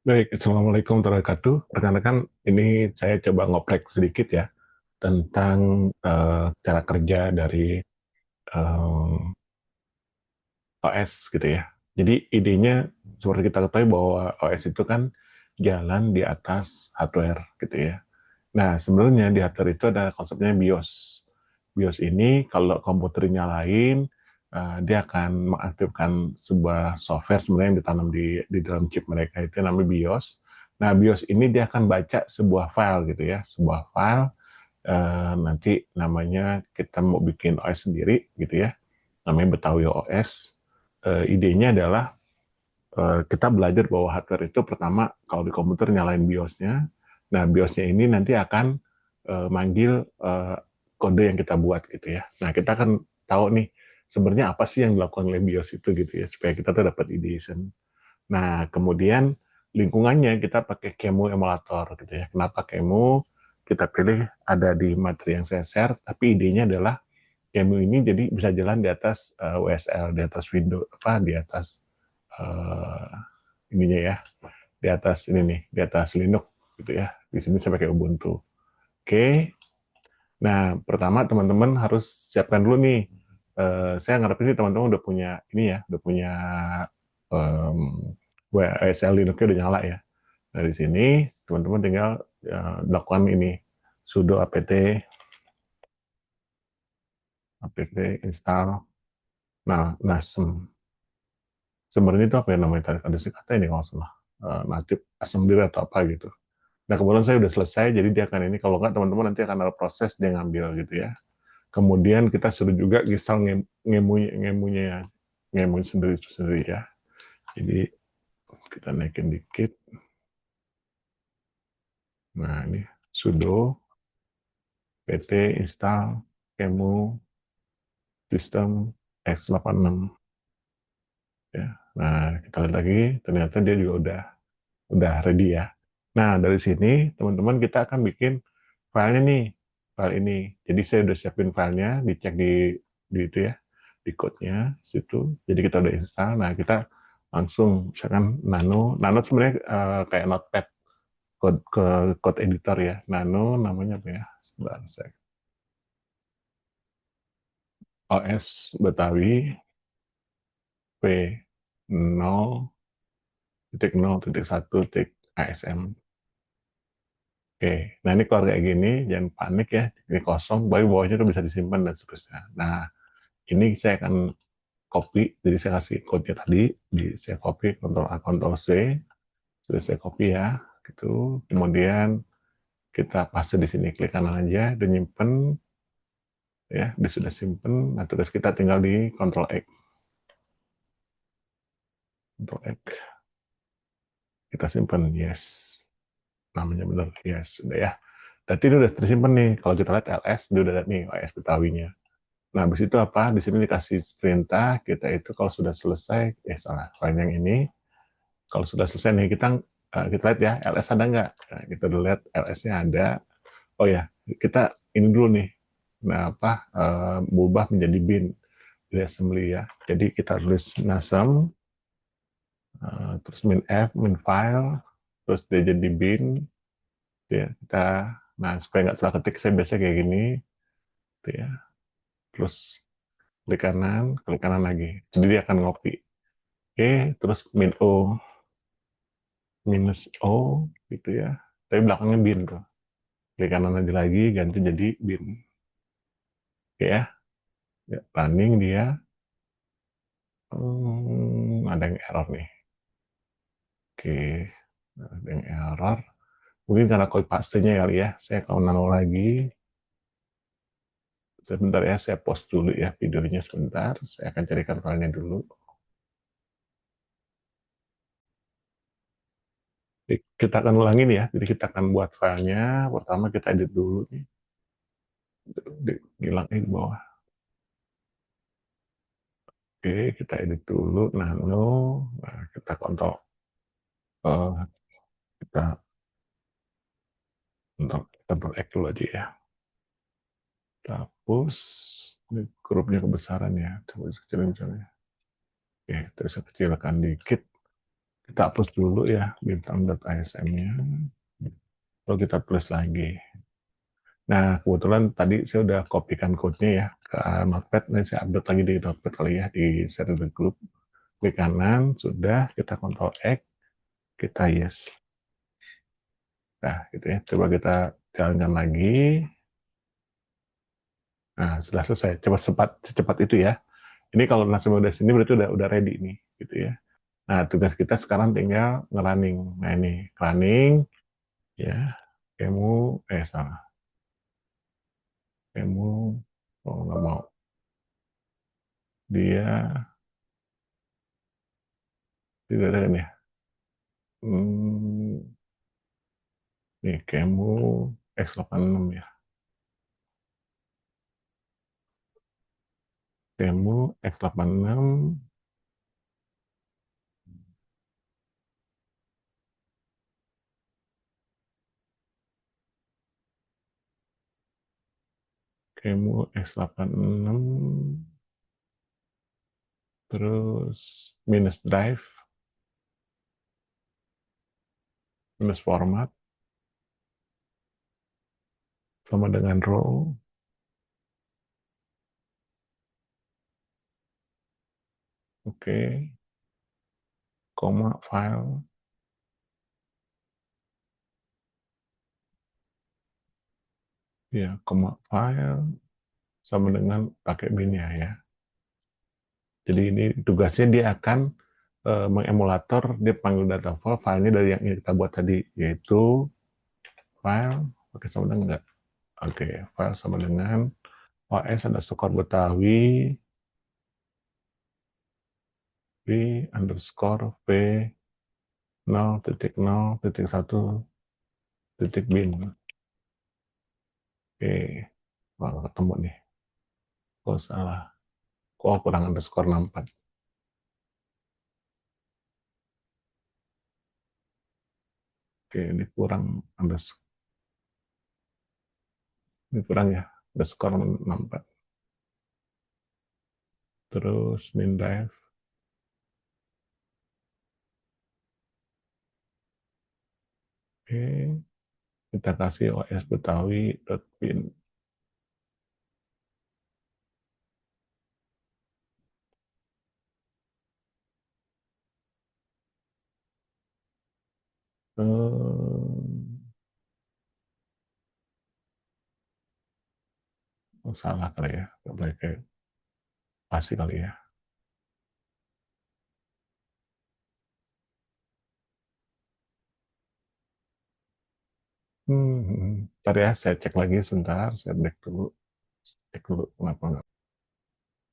Baik, Assalamualaikum warahmatullahi wabarakatuh. Rekan-rekan, ini saya coba ngoprek sedikit ya tentang cara kerja dari OS gitu ya. Jadi idenya seperti kita ketahui bahwa OS itu kan jalan di atas hardware gitu ya. Nah, sebenarnya di hardware itu ada konsepnya BIOS. BIOS ini kalau komputer nyalain, dia akan mengaktifkan sebuah software sebenarnya yang ditanam di dalam chip mereka itu namanya BIOS. Nah, BIOS ini dia akan baca sebuah file gitu ya, sebuah file nanti namanya kita mau bikin OS sendiri gitu ya, namanya Betawi OS. Idenya adalah kita belajar bahwa hardware itu pertama kalau di komputer nyalain BIOS-nya. Nah, BIOS-nya ini nanti akan manggil kode yang kita buat gitu ya. Nah, kita akan tahu nih sebenarnya apa sih yang dilakukan oleh BIOS itu gitu ya supaya kita tuh dapat ide. Nah, kemudian lingkungannya kita pakai QEMU emulator gitu ya. Kenapa QEMU? Kita pilih ada di materi yang saya share, tapi idenya adalah QEMU ini jadi bisa jalan di atas WSL, di atas Windows, apa di atas uh, ininya ya, di atas ini nih, di atas Linux gitu ya. Di sini saya pakai Ubuntu. Oke. Nah, pertama teman-teman harus siapkan dulu nih. Saya ngarep ini teman-teman udah punya ini ya, udah punya um, WSL Linux-nya udah nyala ya. Dari sini teman-teman tinggal lakukan ini sudo apt install. Nah, nasem. Sebenarnya itu apa ya namanya tadi? Ada sih kata ini kalau salah. Natif assembly atau apa gitu. Nah, kemudian saya udah selesai, jadi dia akan ini. Kalau nggak, teman-teman nanti akan ada proses dia ngambil gitu ya. Kemudian kita suruh juga install ngemunya ya. Ngemunya sendiri ya. Jadi kita naikin dikit. Nah, ini sudo pt install kemu sistem x86 ya. Nah, kita lihat lagi, ternyata dia juga udah ready ya. Nah, dari sini teman-teman kita akan bikin filenya nih, file ini. Jadi saya udah siapin filenya, dicek di itu ya, di code-nya situ. Jadi kita udah install. Nah, kita langsung misalkan Nano sebenarnya kayak Notepad ke code editor ya. Nano namanya apa ya? Sebentar, saya OS Betawi P0.0.1.ASM. Oke, nah ini kalau kayak gini, jangan panik ya, ini kosong, baru bawahnya tuh bisa disimpan dan seterusnya. Nah, ini saya akan copy, jadi saya kasih code-nya tadi, saya copy, Ctrl A, Ctrl C, sudah saya copy ya, gitu. Kemudian kita paste di sini, klik kanan aja, dan nyimpen, ya, dia sudah simpen, nah tugas kita tinggal di Ctrl X, Ctrl X, kita simpen, yes, namanya benar, yes, udah ya. Berarti ini udah tersimpan nih, kalau kita lihat LS, dia udah ada nih, OS Betawinya. Nah, habis itu apa? Di sini dikasih perintah, kita itu kalau sudah selesai, salah, file yang ini, kalau sudah selesai nih, kita lihat ya, LS ada nggak? Nah, kita udah lihat LS-nya ada. Oh ya, kita ini dulu nih, nah apa, berubah menjadi bin, di assembly ya. Jadi kita tulis nasem, terus min F, min file, terus dia jadi bin, ya, nah supaya nggak salah ketik, saya biasa kayak gini, gitu ya. Terus klik kanan lagi. Jadi dia akan ngopi. Oke, terus min O, minus O, gitu ya. Tapi belakangnya bin tuh. Klik kanan aja lagi, ganti jadi bin. Oke ya, running dia. Ada yang error nih. Oke, ada yang error. Mungkin karena copy paste-nya kali ya. Saya kalau nano lagi. Sebentar ya, saya pause dulu ya videonya sebentar. Saya akan carikan filenya dulu. Kita akan ulangi nih ya. Jadi kita akan buat filenya. Pertama kita edit dulu nih. Hilangnya di bawah. Oke, kita edit dulu nano. Nah, kita kontrol. Kita kontrol X dulu aja ya. Kita hapus. Ini grupnya kebesaran ya. Coba kecilin misalnya. Oke, terus saya kecilkan dikit. Kita hapus dulu ya bintang.asm-nya. Lalu kita tulis lagi. Nah, kebetulan tadi saya udah kopikan code-nya ya ke Notepad. Nanti saya upload lagi di Notepad kali ya, di share the group. Klik kanan, sudah, kita Ctrl X, kita yes. Nah, gitu ya. Coba kita jalankan lagi. Nah, setelah selesai, coba secepat itu ya. Ini kalau langsung udah sini berarti udah ready nih, gitu ya. Nah, tugas kita sekarang tinggal ngerunning. Nah, ini running ya. Kamu salah. Kamu nggak mau. Dia tidak ada kan ya. Hmm, nih kamu X86 ya. Kamu X86, kamu X86, terus minus drive, minus format, sama dengan row, oke, koma file, ya, koma file, sama dengan pakai bin ya. Jadi ini tugasnya dia akan mengemulator, dia panggil data file, filenya dari yang kita buat tadi, yaitu file, oke sama dengan enggak? Oke, file sama dengan OS ada skor Betawi, B underscore V 0.0.1 Oke, wah, ketemu nih. Kok salah? Kok kurang underscore 64? Oke, ini kurang underscore. Ini kurang ya, underscore 64. Terus min drive. Oke, kita kasih OS Betawi.bin. Oh, salah kali ya, nggak boleh kayak pasti kali ya. Ntar ya, saya cek lagi sebentar, saya break dulu, cek dulu kenapa nggak.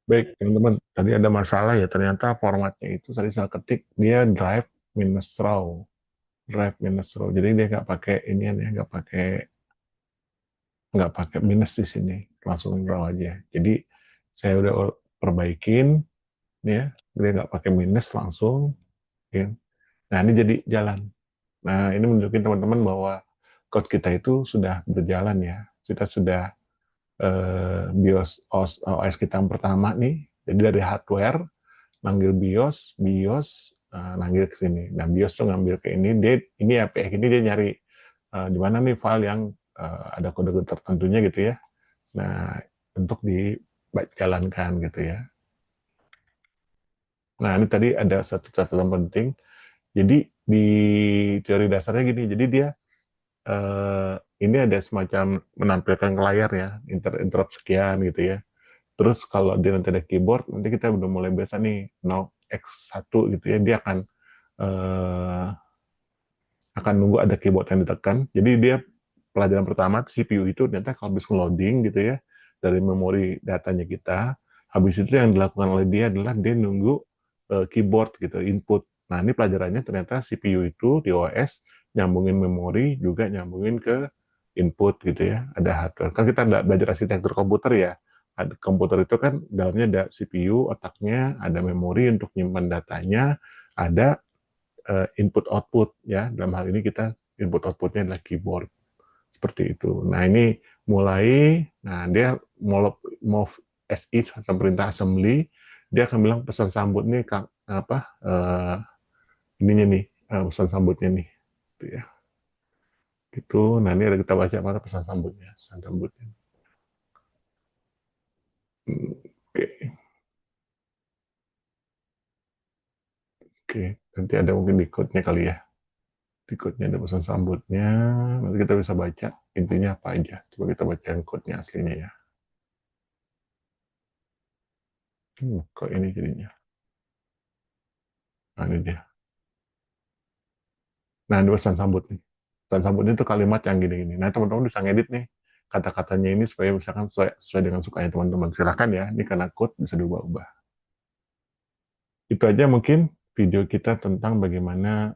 Baik, teman-teman, tadi ada masalah ya, ternyata formatnya itu tadi saya ketik, dia drive minus raw, drive minus raw, jadi dia nggak pakai ini ya, nggak pakai minus di sini, langsung raw aja. Jadi saya udah perbaikin, ya, dia nggak pakai minus langsung, ya. Nah ini jadi jalan. Nah ini menunjukkan teman-teman bahwa code kita itu sudah berjalan ya, kita sudah BIOS OS kita yang pertama nih, jadi dari hardware manggil BIOS, BIOS nanggil ke sini. Nah, BIOS tuh ngambil ke ini, dia ini API ini dia nyari di mana nih file yang ada kode-kode tertentunya gitu ya. Nah, untuk dijalankan gitu ya. Nah, ini tadi ada satu catatan penting. Jadi di teori dasarnya gini, jadi dia ini ada semacam menampilkan ke layar ya, interrupt sekian gitu ya. Terus kalau dia nanti ada keyboard, nanti kita udah mulai biasa nih 0x1 gitu ya, dia eh, akan nunggu ada keyboard yang ditekan. Jadi dia pelajaran pertama CPU itu ternyata kalau habis loading gitu ya dari memori datanya kita, habis itu yang dilakukan oleh dia adalah dia nunggu keyboard gitu input. Nah ini pelajarannya ternyata CPU itu di OS nyambungin memori juga nyambungin ke input gitu ya. Ada hardware. Kan kita belajar arsitektur komputer ya. Ada komputer itu kan dalamnya ada CPU, otaknya, ada memori untuk nyimpan datanya, ada input output ya. Dalam hal ini kita input outputnya adalah keyboard seperti itu. Nah ini mulai, nah dia mau SI atau perintah assembly, dia akan bilang pesan sambut nih apa ininya nih, pesan sambutnya nih. Gitu ya. Gitu. Nah, ini ada kita baca mana pesan sambutnya. Pesan sambutnya. Oke, oke. Nanti ada mungkin di code-nya kali ya. Di code-nya ada pesan sambutnya. Nanti kita bisa baca intinya apa aja. Coba kita baca yang code-nya aslinya ya. Kok ini jadinya. Nah, ini dia. Nah, ini pesan sambut nih. Pesan sambutnya itu kalimat yang gini-gini. Nah, teman-teman bisa ngedit nih kata-katanya ini supaya misalkan sesuai dengan sukanya teman-teman. Silahkan ya, ini karena code bisa diubah-ubah. Itu aja mungkin video kita tentang bagaimana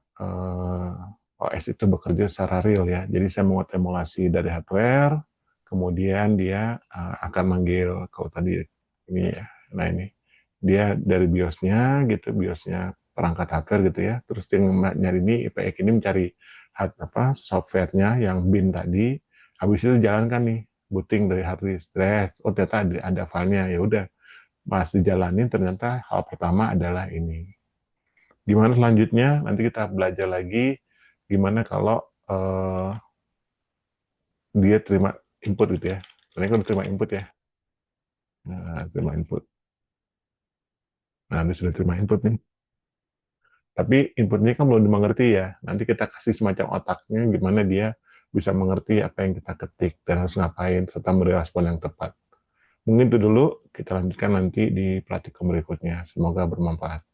OS itu bekerja secara real ya. Jadi saya membuat emulasi dari hardware, kemudian dia akan manggil kalau tadi ini ya. Nah ini dia dari BIOS-nya gitu, BIOS-nya perangkat hardware gitu ya. Terus dia nyari ini IPX ini mencari software-nya yang bin tadi. Habis itu jalankan nih booting dari hard disk. Oh ternyata ada filenya, ya udah pas dijalanin ternyata hal pertama adalah ini. Gimana selanjutnya? Nanti kita belajar lagi gimana kalau dia terima input gitu ya. Karena kan terima input ya. Nah, terima input. Nah, dia sudah terima input nih. Tapi inputnya kan belum dimengerti ya. Nanti kita kasih semacam otaknya gimana dia bisa mengerti apa yang kita ketik dan harus ngapain serta memberi respon yang tepat. Mungkin itu dulu, kita lanjutkan nanti di praktikum berikutnya. Semoga bermanfaat.